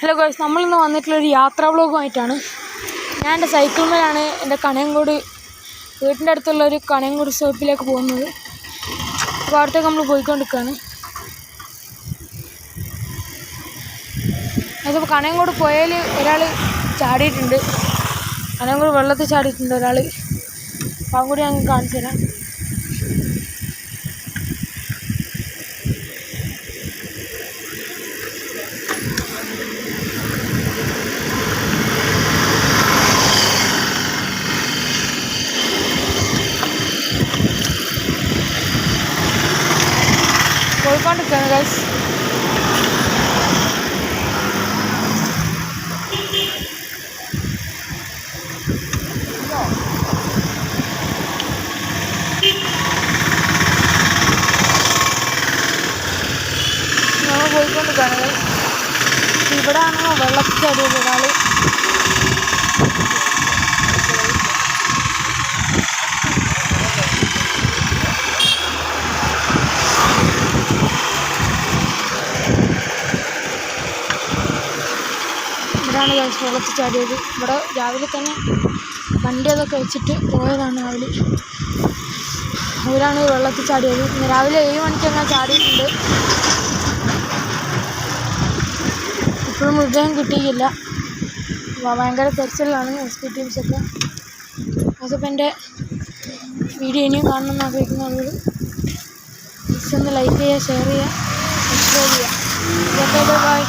Hello guys, നമ്മളിന്ന് വന്നിട്ടുള്ളൊരു യാത്രാ വ്ളോഗുമായിട്ടാണ്. ഞാൻ എൻ്റെ സൈക്കിളിന്മേലാണ് എൻ്റെ കണയങ്കോട് വീട്ടിൻ്റെ അടുത്തുള്ളൊരു കണയങ്കോട് സ്റ്റോപ്പിലേക്ക് പോകുന്നത്. അപ്പോൾ അവിടത്തേക്ക് നമ്മൾ പോയിക്കൊണ്ടിരിക്കുകയാണ്. അതിപ്പോൾ കണയങ്കോട് പുഴയിൽ ഒരാൾ ചാടിയിട്ടുണ്ട്, കണയങ്കോട് വെള്ളത്തിൽ ചാടിയിട്ടുണ്ട് ഒരാൾ. അപ്പം കൂടി ഞങ്ങൾ കാണിച്ചു തരാം. പോയിക്കൊണ്ടിരിക്കുകയാണ് ഗൈസ്. നമ്മൾ പോയിക്കൊണ്ടിരിക്കുകയാണ് ഗൈസ്. ഇവിടെയാണോ വെള്ളത്തിൽ ചാടിയത് ഒരാൾ. ഇവിടെയാണ് ഗൈസ് വെള്ളത്തിൽ ചാടിയത്. ഇവിടെ രാവിലെ തന്നെ വണ്ടി അതൊക്കെ വെച്ചിട്ട് പോയതാണ് അവർ. അവരാണ് വെള്ളത്തിൽ ചാടിയത്. ഇന്ന് രാവിലെ 7 മണിക്ക് അങ്ങനെ ചാടിയിട്ടുണ്ട്. ഇപ്പോഴും മൃതദേഹം കിട്ടിയില്ല. ഭയങ്കര തെരച്ചിലാണ് ഹോസ്പിറ്റൽ ടീംസൊക്കെ. അതിപ്പോൾ എൻ്റെ വീഡിയോ ഇനിയും കാണണമെന്ന് ആഗ്രഹിക്കുന്നവർ ജസ്റ്റ് ഒന്ന് ലൈക്ക് ചെയ്യുക, ഷെയർ ചെയ്യുക, സബ്സ്ക്രൈബ് ചെയ്യുക. ബൈ.